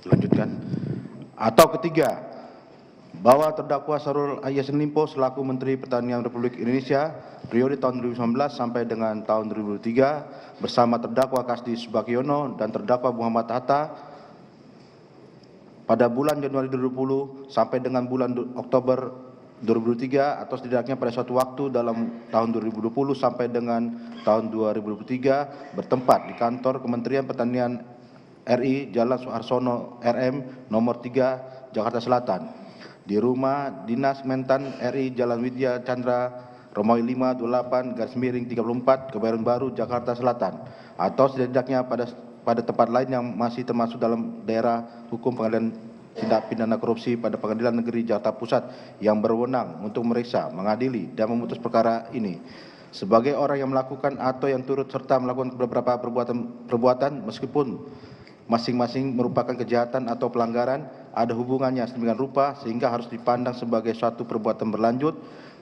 Lanjutkan. Atau ketiga, bahwa terdakwa Syahrul Yassin Limpo selaku Menteri Pertanian Republik Indonesia periode tahun 2019 sampai dengan tahun 2003 bersama terdakwa Kasdi Subagiono dan terdakwa Muhammad Hatta pada bulan Januari 2020 sampai dengan bulan Oktober 2003 atau setidaknya pada suatu waktu dalam tahun 2020 sampai dengan tahun 2023 bertempat di kantor Kementerian Pertanian RI Jalan Suharsono RM nomor 3 Jakarta Selatan, di rumah dinas Mentan RI Jalan Widya Chandra Romawi 5 28/34 Kebayoran Baru Jakarta Selatan, atau setidaknya pada tempat lain yang masih termasuk dalam daerah hukum Pengadilan Tindak Pidana Korupsi pada Pengadilan Negeri Jakarta Pusat yang berwenang untuk memeriksa, mengadili, dan memutus perkara ini. Sebagai orang yang melakukan atau yang turut serta melakukan beberapa perbuatan meskipun masing-masing merupakan kejahatan atau pelanggaran, ada hubungannya sedemikian rupa sehingga harus dipandang sebagai suatu perbuatan berlanjut,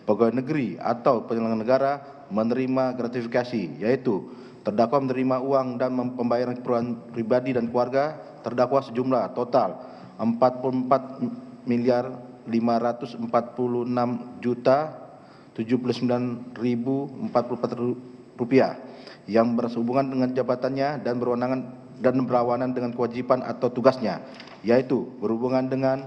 pegawai negeri atau penyelenggara negara menerima gratifikasi, yaitu terdakwa menerima uang dan pembayaran keperluan pribadi dan keluarga terdakwa sejumlah total 44.546.079.044 rupiah yang berhubungan dengan jabatannya dan berlawanan dengan kewajiban atau tugasnya, yaitu berhubungan dengan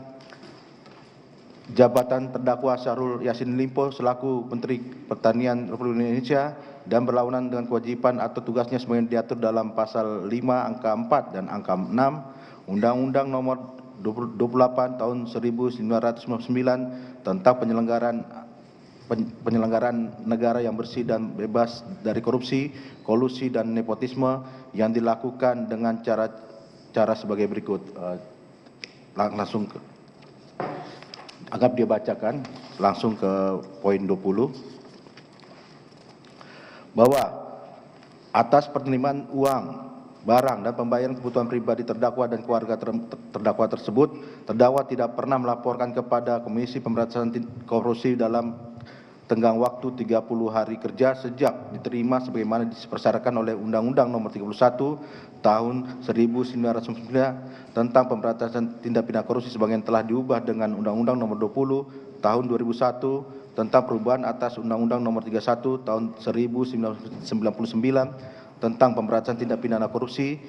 jabatan terdakwa Syahrul Yassin Limpo selaku Menteri Pertanian Republik Indonesia dan berlawanan dengan kewajiban atau tugasnya sebagaimana diatur dalam pasal 5 angka 4 dan angka 6 Undang-Undang Nomor 28 Tahun 1999 tentang penyelenggaraan negara yang bersih dan bebas dari korupsi, kolusi, dan nepotisme yang dilakukan dengan cara sebagai berikut. Langsung ke anggap dia bacakan langsung ke poin 20, bahwa atas penerimaan uang, barang, dan pembayaran kebutuhan pribadi terdakwa dan keluarga terdakwa tersebut, terdakwa tidak pernah melaporkan kepada Komisi Pemberantasan Korupsi dalam tenggang waktu 30 hari kerja sejak diterima sebagaimana dipersyaratkan oleh Undang-Undang Nomor 31 Tahun 1999 tentang Pemberantasan Tindak Pidana Korupsi sebagaimana telah diubah dengan Undang-Undang Nomor 20 Tahun 2001 tentang perubahan atas Undang-Undang Nomor 31 Tahun 1999 tentang Pemberantasan Tindak Pidana Korupsi,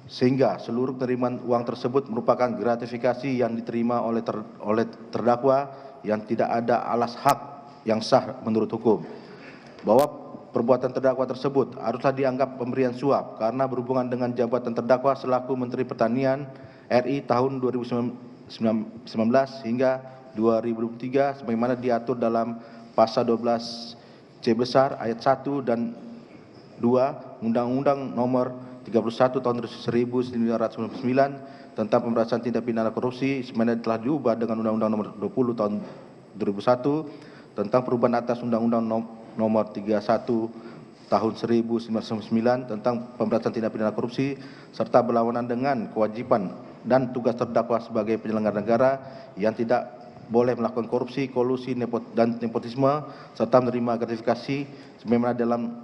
sehingga seluruh penerimaan uang tersebut merupakan gratifikasi yang diterima oleh terdakwa yang tidak ada alas hak yang sah menurut hukum. Bahwa perbuatan terdakwa tersebut haruslah dianggap pemberian suap karena berhubungan dengan jabatan terdakwa selaku Menteri Pertanian RI tahun 2019 hingga 2023 sebagaimana diatur dalam pasal 12 C besar ayat 1 dan 2 Undang-Undang Nomor 31 Tahun 1999 tentang Pemberantasan Tindak Pidana Korupsi sebagaimana telah diubah dengan Undang-Undang Nomor 20 Tahun 2001 tentang perubahan atas Undang-Undang Nomor 31 Tahun 1999 tentang Pemberantasan Tindak Pidana Korupsi serta berlawanan dengan kewajiban dan tugas terdakwa sebagai penyelenggara negara yang tidak boleh melakukan korupsi, kolusi, dan nepotisme serta menerima gratifikasi sebagaimana dalam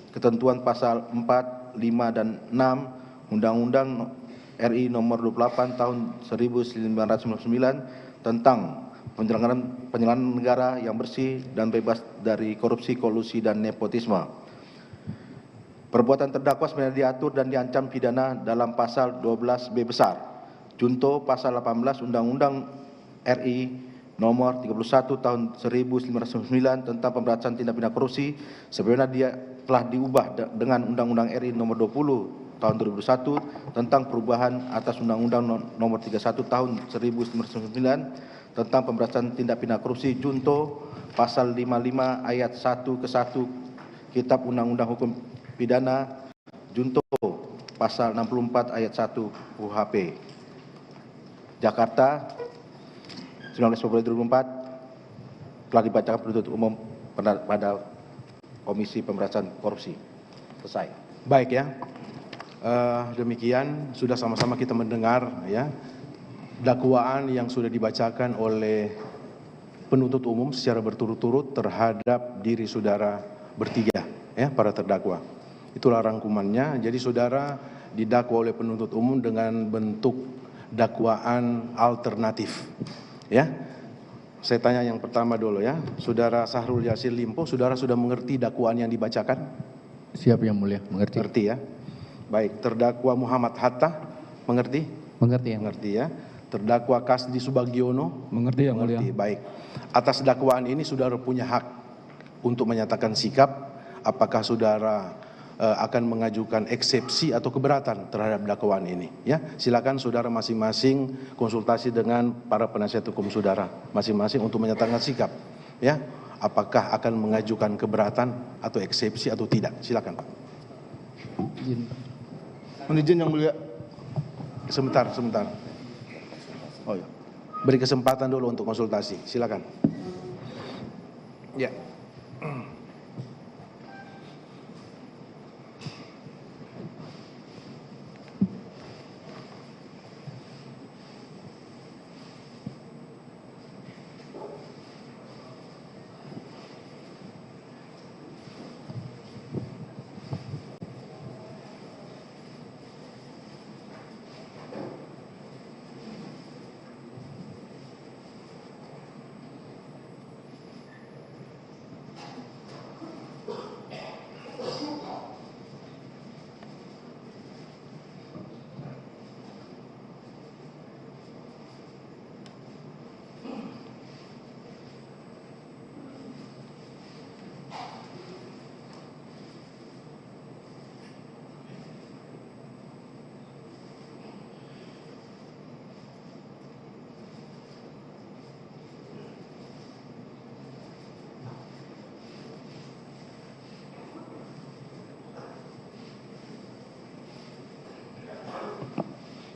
ketentuan pasal 4, 5, dan 6 Undang-Undang RI Nomor 28 Tahun 1999 tentang penyelenggaraan negara yang bersih dan bebas dari korupsi, kolusi, dan nepotisme. Perbuatan terdakwa sebenarnya diatur dan diancam pidana dalam pasal 12B besar, junto pasal 18 Undang-Undang RI Nomor 31 Tahun 1999 tentang Pemberantasan Tindak Pidana Korupsi sebagaimana dia telah diubah dengan Undang-Undang RI Nomor 20 Tahun 2001 tentang perubahan atas Undang-Undang Nomor 31 Tahun 1999 tentang Pemberantasan Tindak Pidana Korupsi junto pasal 55 ayat 1 ke 1 Kitab Undang-Undang Hukum Pidana junto pasal 64 ayat 1 UHP. Jakarta 19 Februari 2004 telah dibacakan penuntut umum pada Komisi Pemberantasan Korupsi. Selesai. Baik ya. Demikian sudah sama-sama kita mendengar ya dakwaan yang sudah dibacakan oleh penuntut umum secara berturut-turut terhadap diri saudara bertiga ya para terdakwa. Itulah rangkumannya. Jadi saudara didakwa oleh penuntut umum dengan bentuk dakwaan alternatif. Ya, saya tanya yang pertama dulu ya, Saudara Syahrul Yassin Limpo, saudara sudah mengerti dakwaan yang dibacakan? Siap Yang Mulia, mengerti. Mengerti ya. Baik, terdakwa Muhammad Hatta, mengerti? Mengerti Yang Mulia. Mengerti ya. Terdakwa Kasdi Subagiono, Mengerti Yang Mulia. mengerti. Baik. Atas dakwaan ini saudara punya hak untuk menyatakan sikap apakah saudara akan mengajukan eksepsi atau keberatan terhadap dakwaan ini. Ya, silakan saudara masing-masing konsultasi dengan para penasihat hukum saudara masing-masing untuk menyatakan sikap. Ya, apakah akan mengajukan keberatan atau eksepsi atau tidak. Silakan Pak. Mohon izin Yang Mulia. Sebentar. Oh ya. Beri kesempatan dulu untuk konsultasi. Silakan. Ya.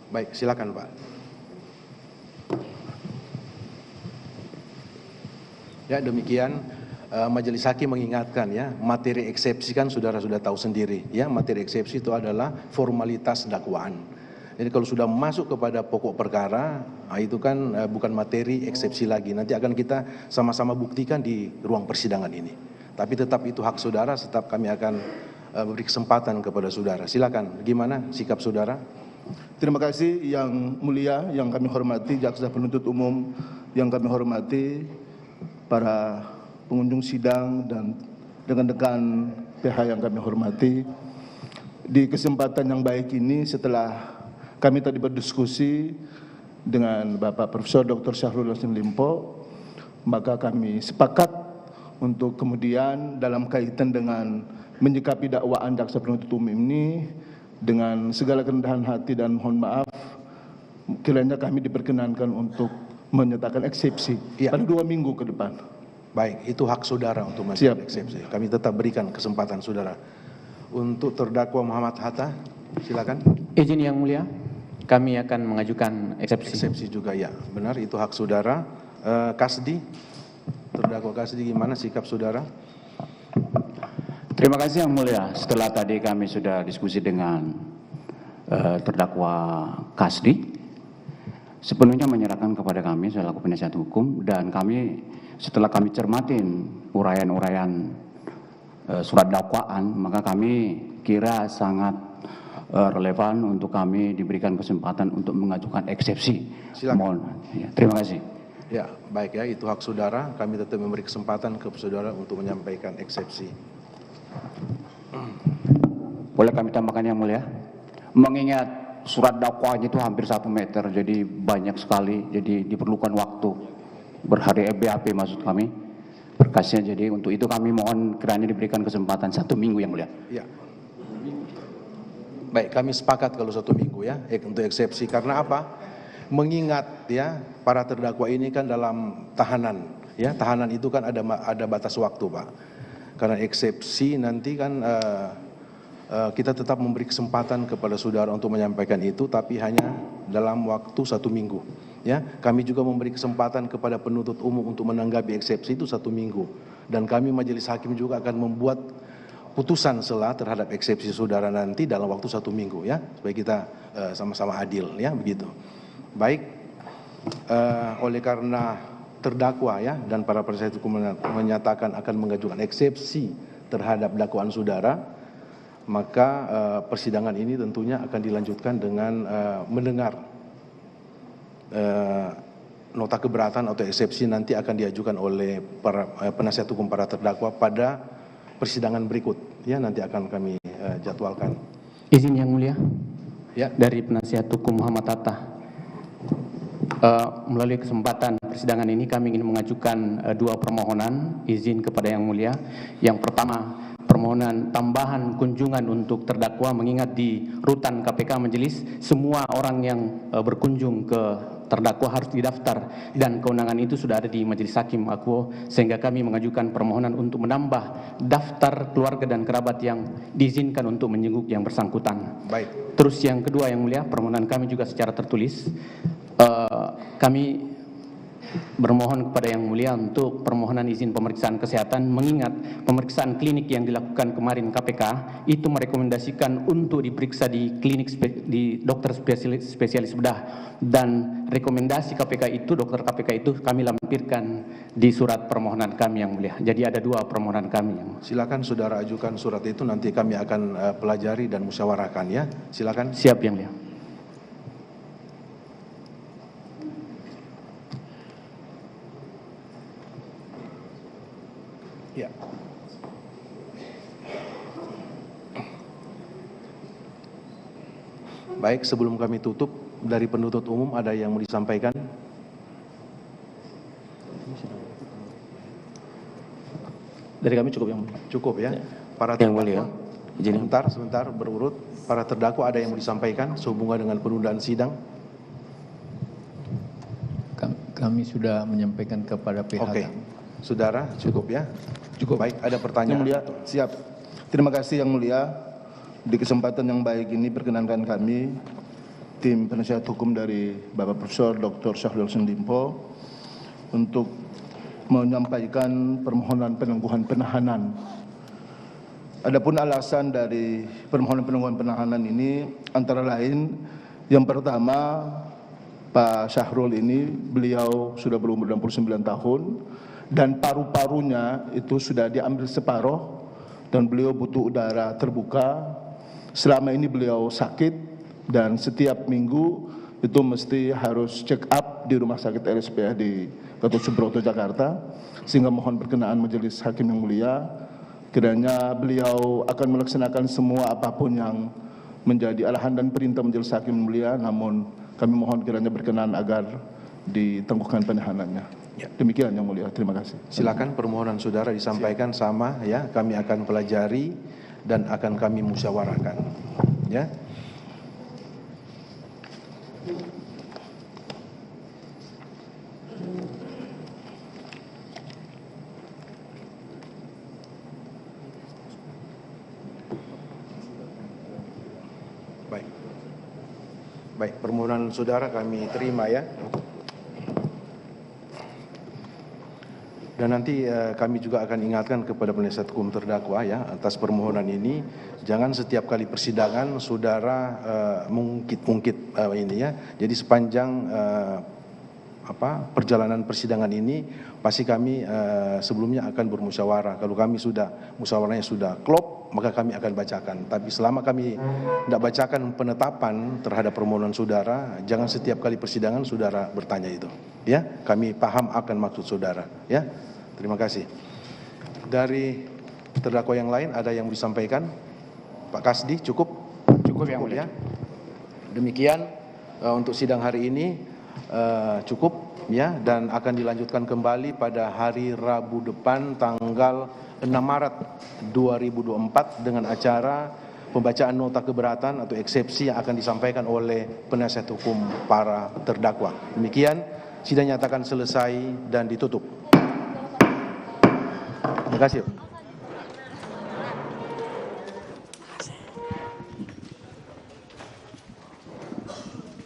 Baik, silakan Pak. Ya, demikian Majelis Hakim mengingatkan ya, materi eksepsi kan saudara sudah tahu sendiri ya, materi eksepsi itu adalah formalitas dakwaan. Jadi kalau sudah masuk kepada pokok perkara, itu kan bukan materi eksepsi lagi. Nanti akan kita sama-sama buktikan di ruang persidangan ini. Tapi tetap itu hak saudara, tetap kami akan beri kesempatan kepada saudara. Silakan, gimana sikap saudara? Terima kasih Yang Mulia, yang kami hormati jaksa penuntut umum, yang kami hormati para pengunjung sidang dan rekan-rekan PH yang kami hormati. Di kesempatan yang baik ini, setelah kami tadi berdiskusi dengan Bapak Profesor Dr. Syahrul Yassin Limpo, maka kami sepakat untuk kemudian dalam kaitan dengan menyikapi dakwaan jaksa penuntut umum ini dengan segala kerendahan hati dan mohon maaf, kiranya kami diperkenankan untuk menyatakan eksepsi pada 2 minggu ke depan. Baik, itu hak saudara untuk mengajukan eksepsi. Kami tetap berikan kesempatan saudara. Untuk terdakwa Muhammad Hatta, silakan. Izin Yang Mulia, kami akan mengajukan eksepsi. Eksepsi juga ya, benar itu hak saudara. Kasdi, terdakwa Kasdi, gimana sikap saudara? Terima kasih Yang Mulia. Setelah tadi kami sudah diskusi dengan terdakwa Kasdi, sepenuhnya menyerahkan kepada kami selaku penasihat hukum, dan kami setelah kami cermatin uraian-uraian surat dakwaan, maka kami kira sangat relevan untuk kami diberikan kesempatan untuk mengajukan eksepsi. Silakan. Mohon. Ya, terima kasih. Ya, baik ya, itu hak saudara. Kami tetap memberi kesempatan ke saudara untuk menyampaikan eksepsi. Boleh kami tambahkan Yang Mulia? Mengingat surat dakwaan itu hampir 1 meter, jadi banyak sekali, jadi diperlukan waktu berhari BAP maksud kami berkasnya. Jadi untuk itu kami mohon kiranya diberikan kesempatan 1 minggu Yang Mulia. Ya. Baik, kami sepakat kalau 1 minggu ya untuk eksepsi. Karena apa? Mengingat ya para terdakwa ini kan dalam tahanan ya, tahanan itu kan ada batas waktu Pak. Karena eksepsi nanti kan kita tetap memberi kesempatan kepada saudara untuk menyampaikan itu, tapi hanya dalam waktu 1 minggu. Ya, kami juga memberi kesempatan kepada penuntut umum untuk menanggapi eksepsi itu 1 minggu. Dan kami Majelis Hakim juga akan membuat putusan sela terhadap eksepsi saudara nanti dalam waktu 1 minggu ya, supaya kita sama-sama adil ya, begitu. Baik, oleh karena terdakwa ya dan para penasihat hukum menyatakan akan mengajukan eksepsi terhadap dakwaan saudara, maka persidangan ini tentunya akan dilanjutkan dengan mendengar nota keberatan atau eksepsi nanti akan diajukan oleh para penasihat hukum para terdakwa pada persidangan berikut, ya, nanti akan kami jadwalkan. Izin Yang Mulia, Ya. dari penasihat hukum Muhammad Hatta. Melalui kesempatan persidangan ini kami ingin mengajukan dua permohonan izin kepada Yang Mulia. Yang pertama, permohonan tambahan kunjungan untuk terdakwa, mengingat di rutan KPK Majelis semua orang yang berkunjung ke terdakwa harus didaftar dan kewenangan itu sudah ada di Majelis Hakim Akuo, sehingga kami mengajukan permohonan untuk menambah daftar keluarga dan kerabat yang diizinkan untuk menjenguk yang bersangkutan. Baik. Terus yang kedua Yang Mulia, permohonan kami juga secara tertulis. Kami bermohon kepada Yang Mulia untuk permohonan izin pemeriksaan kesehatan, mengingat pemeriksaan klinik yang dilakukan kemarin KPK itu merekomendasikan untuk diperiksa di klinik di dokter spesialis bedah, dan rekomendasi KPK itu, dokter KPK itu kami lampirkan di surat permohonan kami Yang Mulia. Jadi ada dua permohonan kami yang. Silakan saudara ajukan surat itu, nanti kami akan pelajari dan musyawarahkan, ya. Silakan. Siap Yang Mulia. Ya. Baik, sebelum kami tutup, dari penuntut umum ada yang mau disampaikan? Dari kami cukup Yang Mulia. Cukup, ya. Para Yang Mulia, terdakwa, sebentar berurut. Para terdakwa ada yang mau disampaikan sehubungan dengan penundaan sidang? Kami sudah menyampaikan kepada pihak. Oke. Saudara, cukup, ya? Cukup. Baik, ada pertanyaan. Yang Mulia, siap. Terima kasih Yang Mulia. Di kesempatan yang baik ini perkenankan kami, tim penasihat hukum dari Bapak Profesor Dr. Syahrul Yassin Limpo, untuk menyampaikan permohonan penangguhan penahanan. Adapun alasan dari permohonan penangguhan penahanan ini antara lain, yang pertama, Pak Syahrul ini beliau sudah berumur 69 tahun dan paru-parunya itu sudah diambil separuh dan beliau butuh udara terbuka. Selama ini beliau sakit dan setiap minggu itu mesti harus check up di Rumah Sakit RSPH di Gatot Subroto, Jakarta. Sehingga mohon berkenaan Majelis Hakim yang mulia, kiranya beliau akan melaksanakan semua apapun yang menjadi arahan dan perintah Majelis Hakim yang mulia, namun kami mohon kiranya berkenan agar ditangguhkan penahanannya. Ya. Demikian Yang Mulia, terima kasih. Silakan permohonan saudara disampaikan. Sama, ya, kami akan pelajari dan akan kami musyawarahkan, ya. Baik. Baik, permohonan saudara kami terima, ya. Dan nanti kami juga akan ingatkan kepada penasihat hukum terdakwa, ya, atas permohonan ini, jangan setiap kali persidangan saudara mengungkit-ungkit ini, ya. Jadi sepanjang perjalanan persidangan ini pasti kami sebelumnya akan bermusyawarah. Kalau kami sudah musyawarahnya sudah klop, maka kami akan bacakan. Tapi selama kami tidak bacakan penetapan terhadap permohonan saudara, jangan setiap kali persidangan saudara bertanya itu, ya. Kami paham akan maksud saudara, ya. Terima kasih. Dari terdakwa yang lain ada yang disampaikan? Pak Kasdi, cukup? Cukup Yang Mulia. Ya. Demikian untuk sidang hari ini cukup, ya, dan akan dilanjutkan kembali pada hari Rabu depan tanggal 6 Maret 2024 dengan acara pembacaan nota keberatan atau eksepsi yang akan disampaikan oleh penasihat hukum para terdakwa. Demikian, sidang nyatakan selesai dan ditutup. Terima kasih.